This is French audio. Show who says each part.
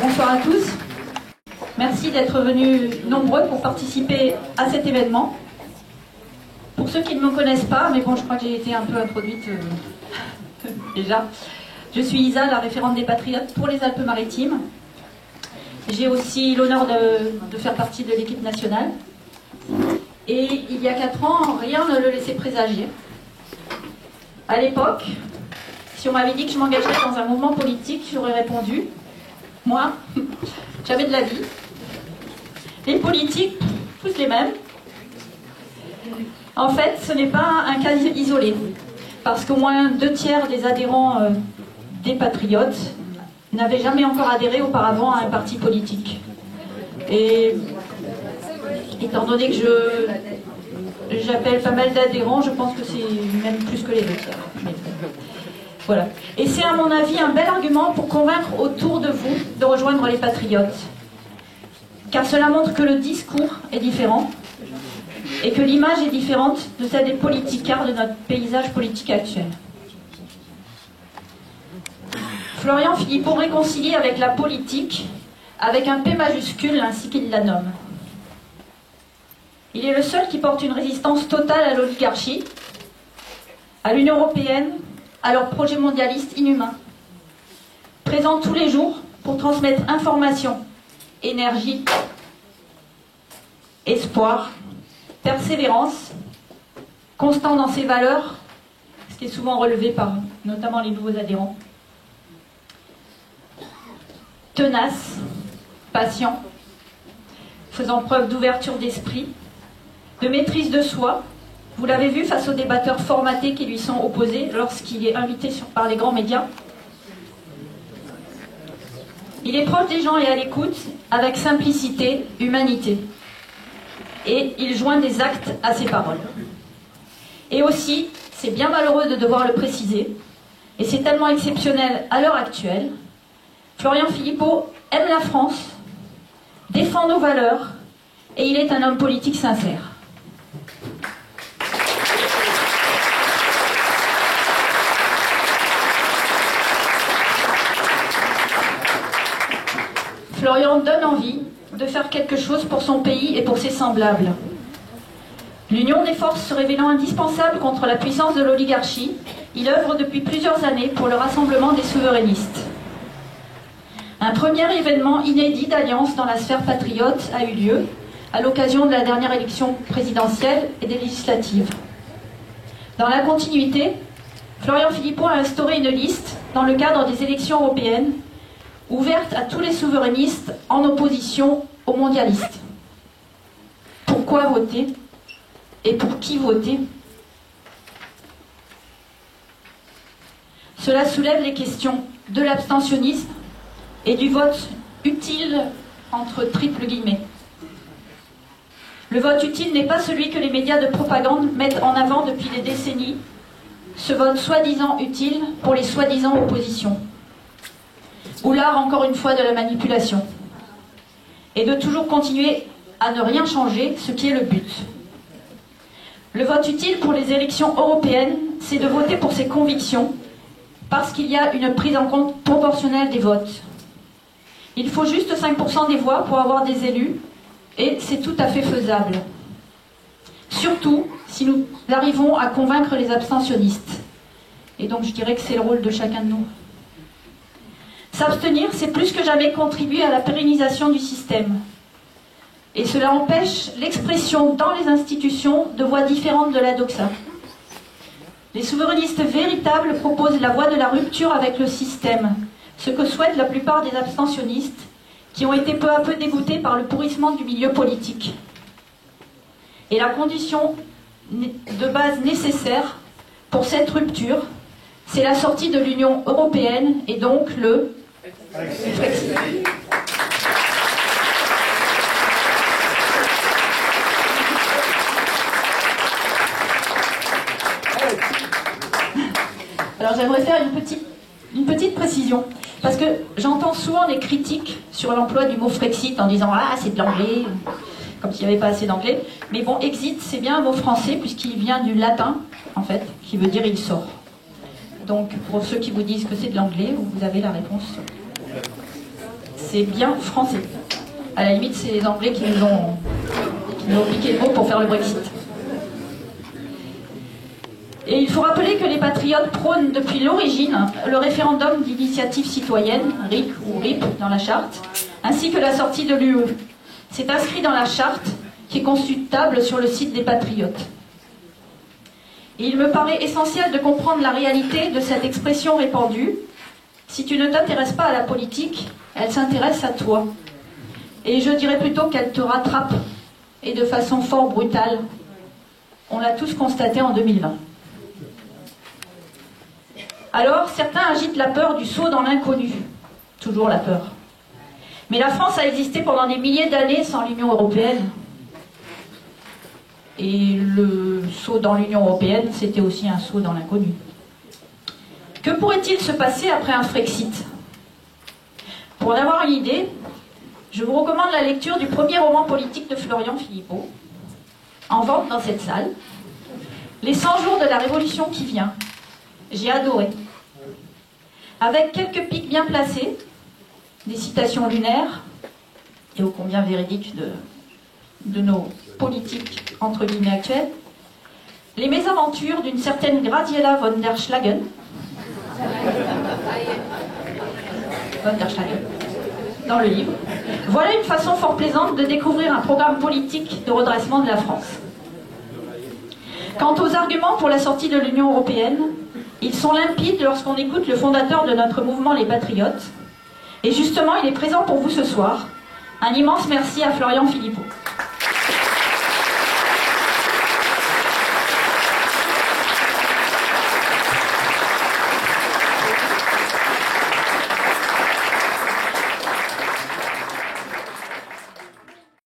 Speaker 1: Bonsoir à tous. Merci d'être venus nombreux pour participer à cet événement. Pour ceux qui ne me connaissent pas, mais bon, je crois que j'ai été un peu introduite déjà. Je suis Isa, la référente des Patriotes pour les Alpes-Maritimes. J'ai aussi l'honneur de faire partie de l'équipe nationale. Et il y a 4 ans, rien ne le laissait présager. À l'époque, si on m'avait dit que je m'engagerais dans un mouvement politique, j'aurais répondu, moi, j'avais de la vie. Les politiques, tous les mêmes. En fait, ce n'est pas un cas isolé, parce qu'au moins 2/3 des adhérents des Patriotes n'avaient jamais encore adhéré auparavant à un parti politique. Et étant donné que j'appelle pas mal d'adhérents, je pense que c'est même plus que les 2/3. Voilà. Et c'est à mon avis un bel argument pour convaincre autour de vous de rejoindre les Patriotes. Car cela montre que le discours est différent et que l'image est différente de celle des politicards de notre paysage politique actuel. Florian Philippot réconcilie avec la politique avec un P majuscule ainsi qu'il la nomme. Il est le seul qui porte une résistance totale à l'oligarchie, à l'Union européenne, à leur projet mondialiste inhumain. Présent tous les jours pour transmettre information, énergie, espoir, persévérance, constant dans ses valeurs, ce qui est souvent relevé par notamment les nouveaux adhérents. Tenace, patient, faisant preuve d'ouverture d'esprit, de maîtrise de soi. Vous l'avez vu face aux débatteurs formatés qui lui sont opposés lorsqu'il est invité par les grands médias. Il est proche des gens et à l'écoute, avec simplicité, humanité. Et il joint des actes à ses paroles. Et aussi, c'est bien malheureux de devoir le préciser, et c'est tellement exceptionnel à l'heure actuelle, Florian Philippot aime la France, défend nos valeurs, et il est un homme politique sincère. Florian donne envie de faire quelque chose pour son pays et pour ses semblables. L'union des forces se révélant indispensable contre la puissance de l'oligarchie, il œuvre depuis plusieurs années pour le rassemblement des souverainistes. Un premier événement inédit d'alliance dans la sphère patriote a eu lieu à l'occasion de la dernière élection présidentielle et des législatives. Dans la continuité, Florian Philippot a instauré une liste dans le cadre des élections européennes ouverte à tous les souverainistes en opposition aux mondialistes. Pourquoi voter et pour qui voter? Cela soulève les questions de l'abstentionnisme et du vote utile entre triples guillemets. Le vote utile n'est pas celui que les médias de propagande mettent en avant depuis des décennies, ce vote soi-disant utile pour les soi-disant oppositions. Ou l'art, encore une fois, de la manipulation. Et de toujours continuer à ne rien changer, ce qui est le but. Le vote utile pour les élections européennes, c'est de voter pour ses convictions, parce qu'il y a une prise en compte proportionnelle des votes. Il faut juste 5% des voix pour avoir des élus, et c'est tout à fait faisable. Surtout si nous arrivons à convaincre les abstentionnistes. Et donc je dirais que c'est le rôle de chacun de nous. S'abstenir, c'est plus que jamais contribuer à la pérennisation du système. Et cela empêche l'expression dans les institutions de voix différentes de la doxa. Les souverainistes véritables proposent la voie de la rupture avec le système, ce que souhaitent la plupart des abstentionnistes, qui ont été peu à peu dégoûtés par le pourrissement du milieu politique. Et la condition de base nécessaire pour cette rupture, c'est la sortie de l'Union européenne et donc le Brexit. Alors j'aimerais faire une petite précision, parce que j'entends souvent des critiques sur l'emploi du mot Frexit en disant « Ah, c'est de l'anglais », comme s'il n'y avait pas assez d'anglais. Mais bon, exit, c'est bien un mot français, puisqu'il vient du latin, en fait, qui veut dire « il sort ». Donc, pour ceux qui vous disent que c'est de l'anglais, vous avez la réponse. c'est bien français. À la limite, c'est les Anglais qui nous ont appliqué le mot pour faire le Brexit. Et il faut rappeler que les patriotes prônent depuis l'origine le référendum d'initiative citoyenne, RIC ou RIP dans la charte, ainsi que la sortie de l'UE. C'est inscrit dans la charte qui est consultable sur le site des patriotes. Et il me paraît essentiel de comprendre la réalité de cette expression répandue. Si tu ne t'intéresses pas à la politique, elle s'intéresse à toi. Et je dirais plutôt qu'elle te rattrape, et de façon fort brutale. On l'a tous constaté en 2020. Alors, certains agitent la peur du saut dans l'inconnu. Toujours la peur. Mais la France a existé pendant des milliers d'années sans l'Union européenne. Et le saut dans l'Union européenne, c'était aussi un saut dans l'inconnu. Que pourrait-il se passer après un Frexit? Pour en avoir une idée, je vous recommande la lecture du premier roman politique de Florian Philippot, en vente dans cette salle, Les 100 jours de la Révolution qui vient. J'ai adoré. Avec quelques pics bien placés, des citations lunaires, et ô combien véridiques de nos politiques, entre guillemets, actuelles, les mésaventures d'une certaine Graziella von der Schlagen, dans le livre. Voilà une façon fort plaisante de découvrir un programme politique de redressement de la France. Quant aux arguments pour la sortie de l'Union européenne, ils sont limpides lorsqu'on écoute le fondateur de notre mouvement Les Patriotes. Et justement, il est présent pour vous ce soir. Un immense merci à Florian Philippot.